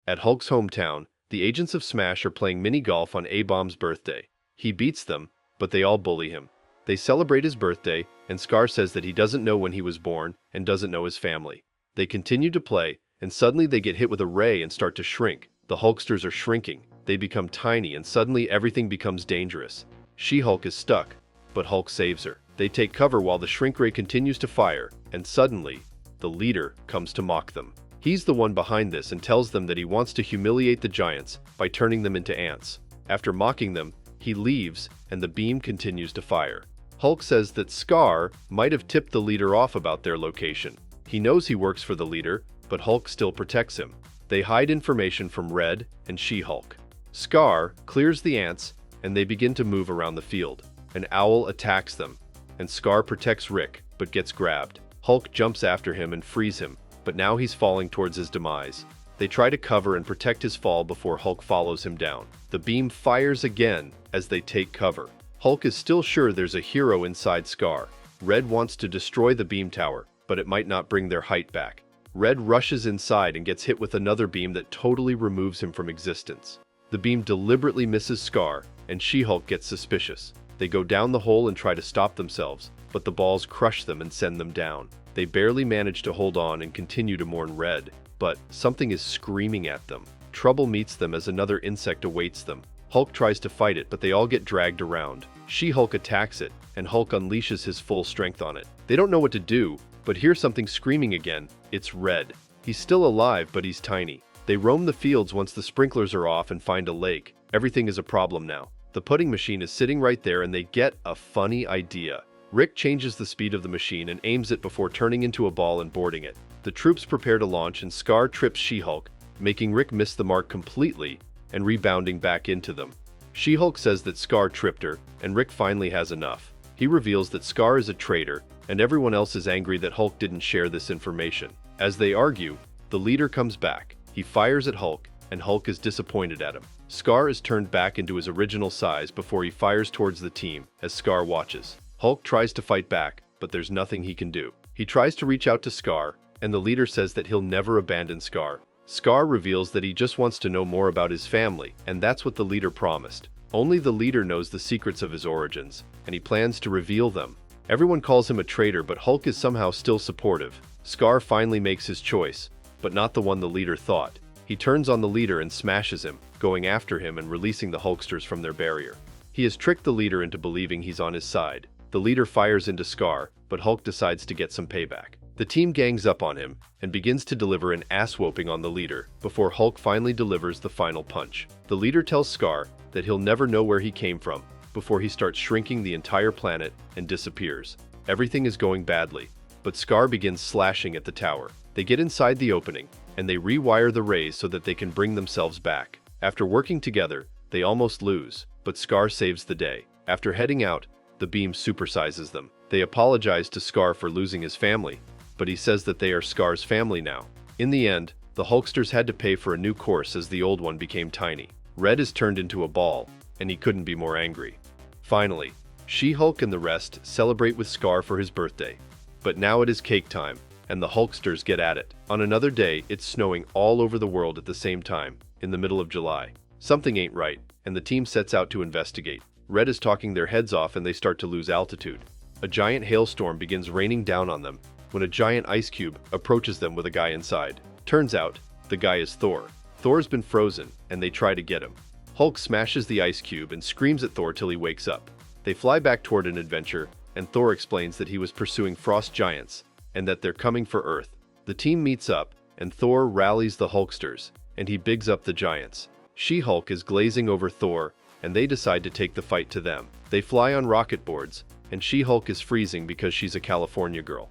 At Hulk's hometown, the agents of S.M.A.S.H are playing mini-golf on A-Bomb's birthday. He beats them, but they all bully him. They celebrate his birthday, and Skaar says that he doesn't know when he was born and doesn't know his family. They continue to play, and suddenly they get hit with a ray and start to shrink. The Hulksters are shrinking. They become tiny, and suddenly everything becomes dangerous. She-Hulk is stuck, but Hulk saves her. They take cover while the shrink ray continues to fire, and suddenly, the leader comes to mock them. He's the one behind this and tells them that he wants to humiliate the giants by turning them into ants. After mocking them, he leaves, and the beam continues to fire. Hulk says that Skaar might have tipped the leader off about their location. He knows he works for the leader, but Hulk still protects him. They hide information from Red and She-Hulk. Skaar clears the ants, and they begin to move around the field. An owl attacks them, and Skaar protects Rick, but gets grabbed. Hulk jumps after him and frees him, but now he's falling towards his demise. They try to cover and protect his fall before Hulk follows him down. The beam fires again as they take cover. Hulk is still sure there's a hero inside Skaar. Red wants to destroy the beam tower, but it might not bring their height back. Red rushes inside and gets hit with another beam that totally removes him from existence. The beam deliberately misses Skaar, and She-Hulk gets suspicious. They go down the hole and try to stop themselves, but the balls crush them and send them down. They barely manage to hold on and continue to mourn Red, but something is screaming at them. Trouble meets them as another insect awaits them. Hulk tries to fight it, but they all get dragged around. She-Hulk attacks it, and Hulk unleashes his full strength on it. They don't know what to do, but hear something screaming again. It's Red. He's still alive, but he's tiny. They roam the fields once the sprinklers are off and find a lake. Everything is a problem now. The putting machine is sitting right there, and they get a funny idea. Rick changes the speed of the machine and aims it before turning into a ball and boarding it. The troops prepare to launch, and Skaar trips She-Hulk, making Rick miss the mark completely and rebounding back into them. She-Hulk says that Skaar tripped her, and Rick finally has enough. He reveals that Skaar is a traitor, and everyone else is angry that Hulk didn't share this information. As they argue, the leader comes back. He fires at Hulk, and Hulk is disappointed at him. Skaar is turned back into his original size before he fires towards the team as Skaar watches. Hulk tries to fight back, but there's nothing he can do. He tries to reach out to Skaar, and the leader says that he'll never abandon Skaar. Skaar reveals that he just wants to know more about his family, and that's what the leader promised. Only the leader knows the secrets of his origins, and he plans to reveal them. Everyone calls him a traitor, but Hulk is somehow still supportive. Skaar finally makes his choice, but not the one the leader thought. He turns on the leader and smashes him, going after him and releasing the Hulksters from their barrier. He has tricked the leader into believing he's on his side. The leader fires into Skaar, but Hulk decides to get some payback. The team gangs up on him and begins to deliver an ass-whooping on the leader before Hulk finally delivers the final punch. The leader tells Skaar that he'll never know where he came from before he starts shrinking the entire planet and disappears. Everything is going badly, but Skaar begins slashing at the tower. They get inside the opening, and they rewire the rays so that they can bring themselves back. After working together, they almost lose, but Skaar saves the day. After heading out, the beam supersizes them. They apologize to Skaar for losing his family, but he says that they are Skaar's family now. In the end, the Hulksters had to pay for a new course as the old one became tiny. Red is turned into a ball, and he couldn't be more angry. Finally, She-Hulk and the rest celebrate with Skaar for his birthday. But now it is cake time, and the Hulksters get at it. On another day, it's snowing all over the world at the same time, in the middle of July. Something ain't right, and the team sets out to investigate. Red is talking their heads off, and they start to lose altitude. A giant hailstorm begins raining down on them when a giant ice cube approaches them with a guy inside. Turns out, the guy is Thor. Thor's been frozen, and they try to get him. Hulk smashes the ice cube and screams at Thor till he wakes up. They fly back toward an adventure, and Thor explains that he was pursuing frost giants, and that they're coming for Earth. The team meets up, and Thor rallies the Hulksters, and he bigs up the giants. She-Hulk is glazing over Thor, and they decide to take the fight to them. They fly on rocket boards, and She-Hulk is freezing because she's a California girl.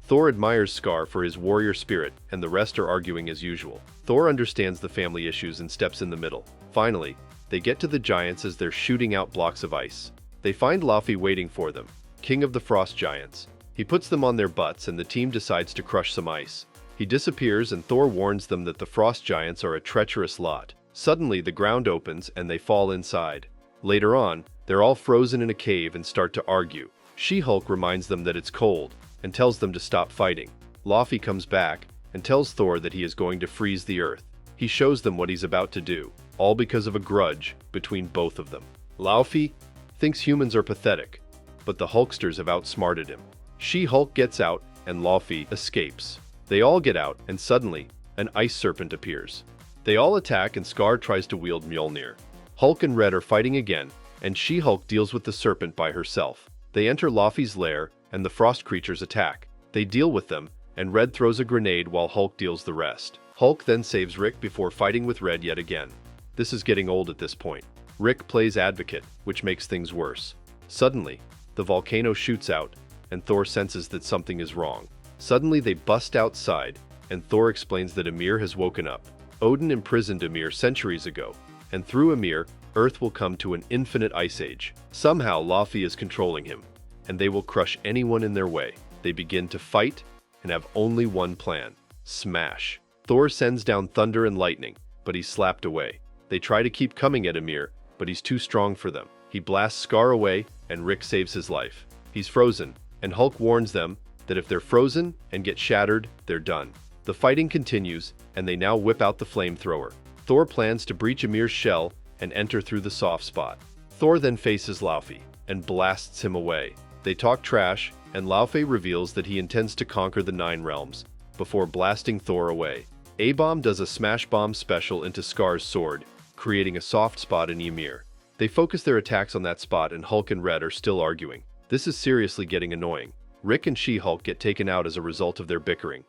Thor admires Skaar for his warrior spirit, and the rest are arguing as usual. Thor understands the family issues and steps in the middle. Finally, they get to the giants as they're shooting out blocks of ice. They find Laufey waiting for them, king of the frost giants. He puts them on their butts, and the team decides to crush some ice. He disappears, and Thor warns them that the frost giants are a treacherous lot. Suddenly, the ground opens, and they fall inside. Later on, they're all frozen in a cave and start to argue. She-Hulk reminds them that it's cold, and tells them to stop fighting. Laufey comes back, and tells Thor that he is going to freeze the earth. He shows them what he's about to do, all because of a grudge between both of them. Laufey thinks humans are pathetic, but the Hulksters have outsmarted him. She-Hulk gets out, and Laufey escapes. They all get out, and suddenly, an ice serpent appears. They all attack, and Skaar tries to wield Mjolnir. Hulk and Red are fighting again, and She-Hulk deals with the serpent by herself. They enter Laufey's lair, and the frost creatures attack. They deal with them, and Red throws a grenade while Hulk deals the rest. Hulk then saves Rick before fighting with Red yet again. This is getting old at this point. Rick plays advocate, which makes things worse. Suddenly, the volcano shoots out, and Thor senses that something is wrong. Suddenly they bust outside, and Thor explains that Ymir has woken up. Odin imprisoned Ymir centuries ago, and through Ymir, Earth will come to an infinite ice age. Somehow Laufey is controlling him, and they will crush anyone in their way. They begin to fight, and have only one plan: smash. Thor sends down thunder and lightning, but he's slapped away. They try to keep coming at Ymir, but he's too strong for them. He blasts Skaar away, and Rick saves his life. He's frozen, and Hulk warns them that if they're frozen and get shattered, they're done. The fighting continues, and they now whip out the flamethrower. Thor plans to breach Ymir's shell and enter through the soft spot. Thor then faces Laufey and blasts him away. They talk trash, and Laufey reveals that he intends to conquer the 9 realms before blasting Thor away. A-Bomb does a smash bomb special into Skaar's sword, creating a soft spot in Ymir. They focus their attacks on that spot, and Hulk and Red are still arguing. This is seriously getting annoying. Rick and She-Hulk get taken out as a result of their bickering.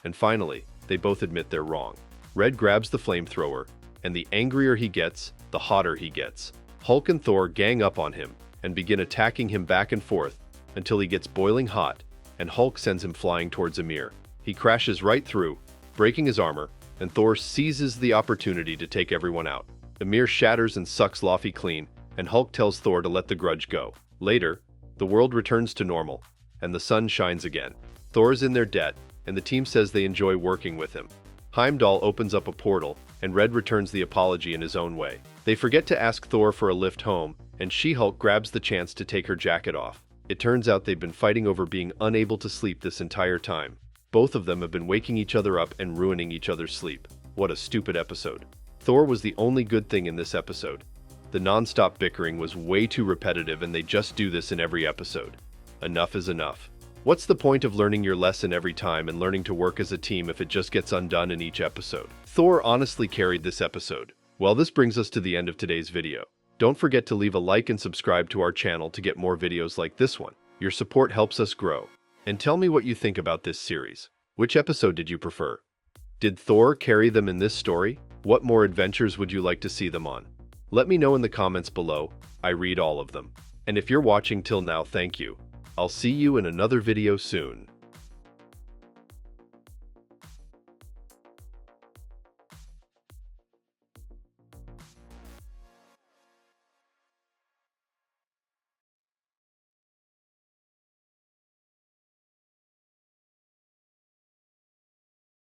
And finally, they both admit they're wrong. Red grabs the flamethrower, and the angrier he gets, the hotter he gets. Hulk and Thor gang up on him and begin attacking him back and forth until he gets boiling hot, and Hulk sends him flying towards Ymir. He crashes right through, breaking his armor, and Thor seizes the opportunity to take everyone out. Ymir shatters and sucks Laufey clean, and Hulk tells Thor to let the grudge go. Later, the world returns to normal, and the sun shines again. Thor is in their debt, and the team says they enjoy working with him. Heimdall opens up a portal, and Red returns the apology in his own way. They forget to ask Thor for a lift home, and She-Hulk grabs the chance to take her jacket off. It turns out they've been fighting over being unable to sleep this entire time. Both of them have been waking each other up and ruining each other's sleep. What a stupid episode. Thor was the only good thing in this episode. The non-stop bickering was way too repetitive, and they just do this in every episode. Enough is enough. What's the point of learning your lesson every time and learning to work as a team if it just gets undone in each episode? Thor honestly carried this episode. Well, this brings us to the end of today's video. Don't forget to leave a like and subscribe to our channel to get more videos like this one. Your support helps us grow. And tell me what you think about this series. Which episode did you prefer? Did Thor carry them in this story? What more adventures would you like to see them on? Let me know in the comments below. I read all of them. And if you're watching till now, thank you. I'll see you in another video soon.